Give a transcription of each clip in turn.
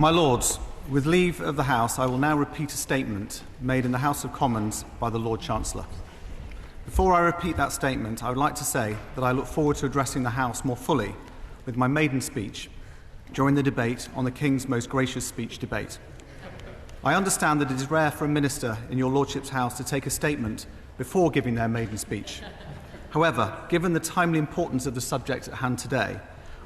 My Lords, with leave of the House, I will now repeat a statement made in the House of Commons by the Lord Chancellor. Before I repeat that statement, I would like to say that I look forward to addressing the House more fully with my maiden speech during the debate on the King's Most Gracious Speech debate. I understand that it is rare for a minister in your Lordship's House to take a statement before giving their maiden speech. However, given the timely importance of the subject at hand today,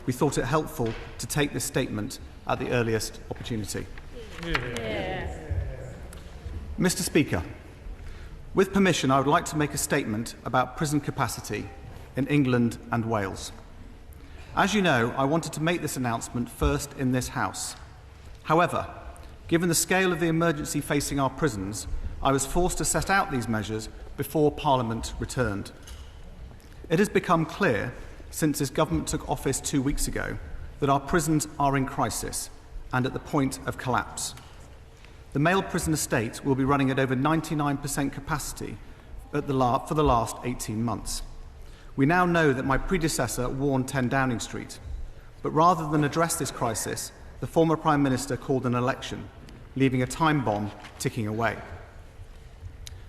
we thought it helpful to take this statement at the earliest opportunity. Mr. Speaker, with permission, I would like to make a statement about prison capacity in England and Wales. As you know, I wanted to make this announcement first in this House. However, given the scale of the emergency facing our prisons, I was forced to set out these measures before Parliament returned. It has become clear since this government took office 2 weeks ago that our prisons are in crisis and at the point of collapse. The male prison estate will be running at over 99% capacity for the last 18 months. We now know that my predecessor warned 10 Downing Street, but rather than address this crisis, the former Prime Minister called an election, leaving a time bomb ticking away.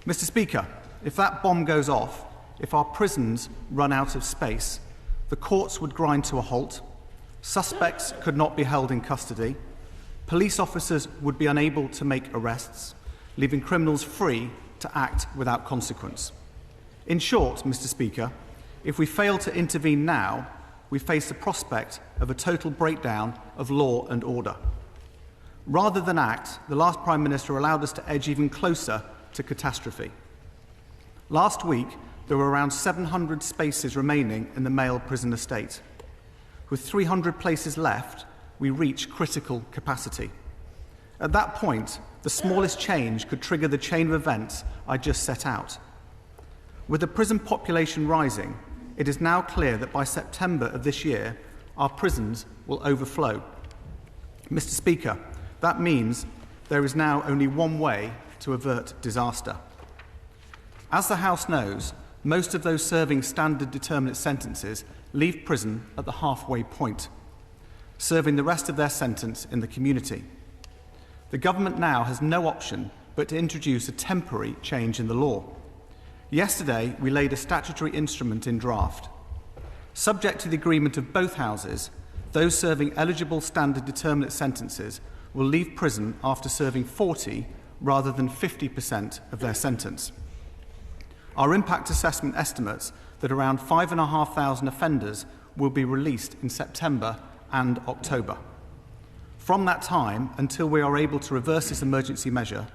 Mr. Speaker, if that bomb goes off, if our prisons run out of space, the courts would grind to a halt, suspects could not be held in custody, police officers would be unable to make arrests, leaving criminals free to act without consequence. In short, Mr. Speaker, if we fail to intervene now, we face the prospect of a total breakdown of law and order. Rather than act, the last Prime Minister allowed us to edge even closer to catastrophe. Last week, there were around 700 spaces remaining in the male prison estate. With 300 places left, we reach critical capacity. At that point, the smallest change could trigger the chain of events I just set out. With the prison population rising, it is now clear that by September of this year, our prisons will overflow. Mr. Speaker, that means there is now only one way to avert disaster. As the House knows, most of those serving standard determinate sentences leave prison at the halfway point, serving the rest of their sentence in the community. The government now has no option but to introduce a temporary change in the law. Yesterday, we laid a statutory instrument in draft. Subject to the agreement of both houses, those serving eligible standard determinate sentences will leave prison after serving 40 rather than 50% of their sentence. Our impact assessment estimates that around 5,500 offenders will be released in September and October. From that time until we are able to reverse this emergency measure,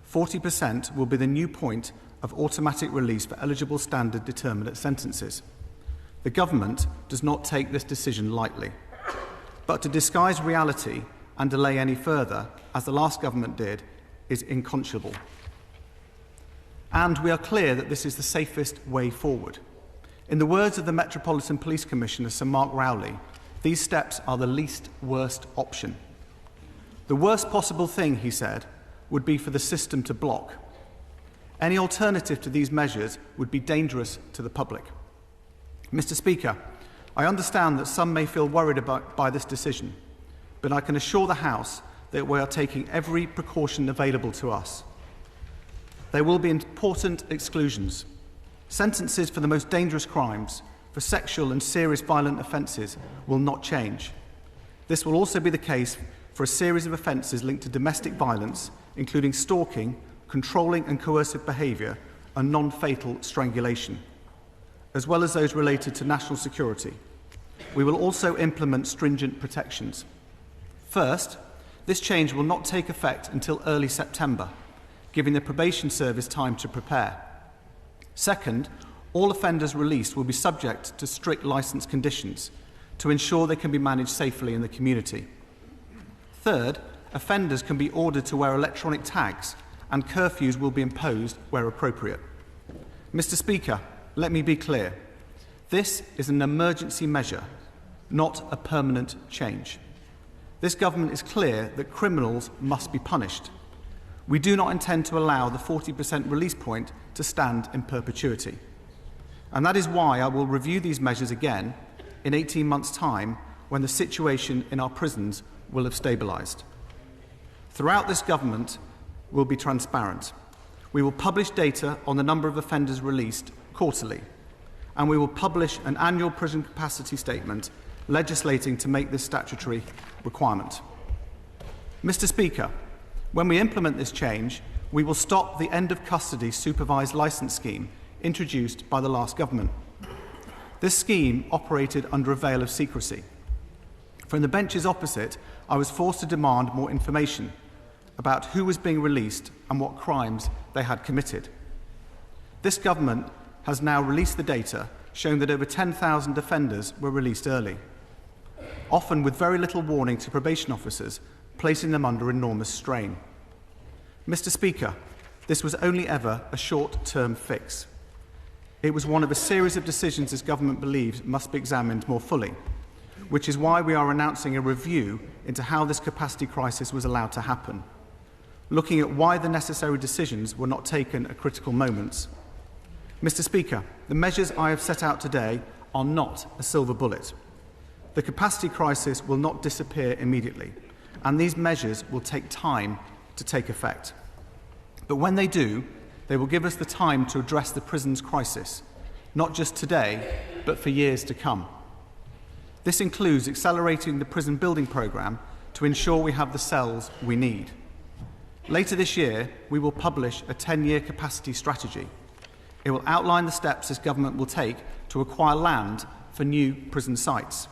40% will be the new point of automatic release for eligible standard determinate sentences. The government does not take this decision lightly. But to disguise reality and delay any further, as the last government did, is unconscionable. And we are clear that this is the safest way forward. In the words of the Metropolitan Police Commissioner, Sir Mark Rowley, these steps are the least worst option. The worst possible thing, he said, would be for the system to block. Any alternative to these measures would be dangerous to the public. Mr. Speaker, I understand that some may feel worried by this decision, but I can assure the House that we are taking every precaution available to us. There will be important exclusions. Sentences for the most dangerous crimes, for sexual and serious violent offences, will not change. This will also be the case for a series of offences linked to domestic violence, including stalking, controlling and coercive behaviour, and non-fatal strangulation, as well as those related to national security. We will also implement stringent protections. First, this change will not take effect until early September, giving the probation service time to prepare. Second, all offenders released will be subject to strict licence conditions to ensure they can be managed safely in the community. Third, offenders can be ordered to wear electronic tags and curfews will be imposed where appropriate. Mr. Speaker, let me be clear. This is an emergency measure, not a permanent change. This government is clear that criminals must be punished. We do not intend to allow the 40% release point to stand in perpetuity. And that is why I will review these measures again in 18 months' time when the situation in our prisons will have stabilised. Throughout this government will be transparent. We will publish data on the number of offenders released quarterly, and we will publish an annual prison capacity statement legislating to make this statutory requirement. Mr. Speaker, when we implement this change, we will stop the end of custody supervised licence scheme introduced by the last government. This scheme operated under a veil of secrecy. From the benches opposite, I was forced to demand more information about who was being released and what crimes they had committed. This government has now released the data showing that over 10,000 offenders were released early, often with very little warning to probation officers, placing them under enormous strain. Mr. Speaker, this was only ever a short-term fix. It was one of a series of decisions this government believes must be examined more fully, which is why we are announcing a review into how this capacity crisis was allowed to happen, looking at why the necessary decisions were not taken at critical moments. Mr. Speaker, the measures I have set out today are not a silver bullet. The capacity crisis will not disappear immediately, and these measures will take time to take effect. But when they do, they will give us the time to address the prisons crisis, not just today, but for years to come. This includes accelerating the prison building programme to ensure we have the cells we need. Later this year, we will publish a 10-year capacity strategy. It will outline the steps this government will take to acquire land for new prison sites,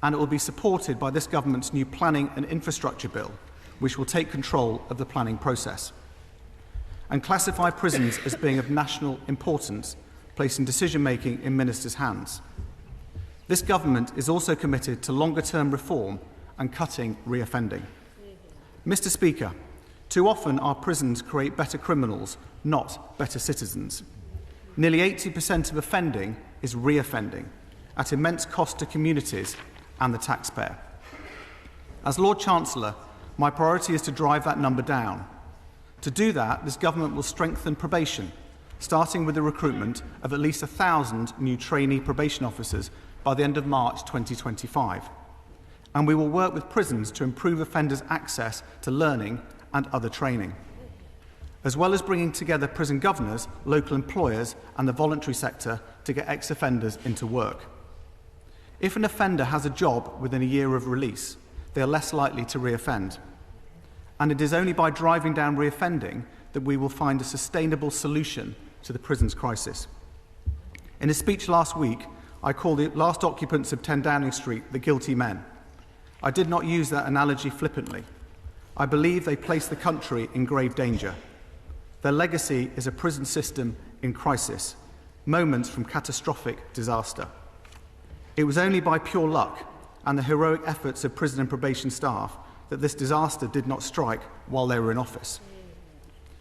and it will be supported by this government's new planning and infrastructure bill, which will take control of the planning process and classify prisons as being of national importance, placing decision-making in ministers' hands. This government is also committed to longer-term reform and cutting reoffending. Mr. Speaker, too often our prisons create better criminals, not better citizens. Nearly 80% of offending is reoffending, at immense cost to communities and the taxpayer. As Lord Chancellor, my priority is to drive that number down. To do that, this government will strengthen probation, starting with the recruitment of at least 1,000 new trainee probation officers by the end of March 2025. And we will work with prisons to improve offenders' access to learning and other training, as well as bringing together prison governors, local employers and the voluntary sector to get ex-offenders into work. If an offender has a job within a year of release, they are less likely to reoffend. And it is only by driving down reoffending that we will find a sustainable solution to the prisons crisis. In a speech last week, I called the last occupants of 10 Downing Street the guilty men. I did not use that analogy flippantly. I believe they place the country in grave danger. Their legacy is a prison system in crisis, moments from catastrophic disaster. It was only by pure luck and the heroic efforts of prison and probation staff that this disaster did not strike while they were in office.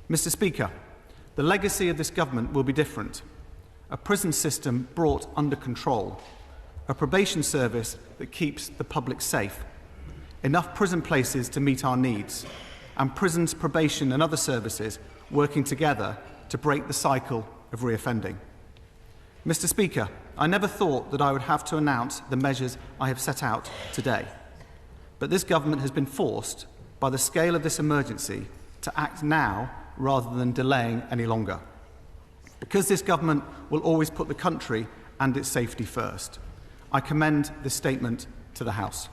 Mr. Speaker, the legacy of this government will be different. A prison system brought under control, a probation service that keeps the public safe, enough prison places to meet our needs, and prisons, probation and other services working together to break the cycle of reoffending. Mr. Speaker, I never thought that I would have to announce the measures I have set out today. But this government has been forced, by the scale of this emergency, to act now rather than delaying any longer. Because this government will always put the country and its safety first. I commend this statement to the House.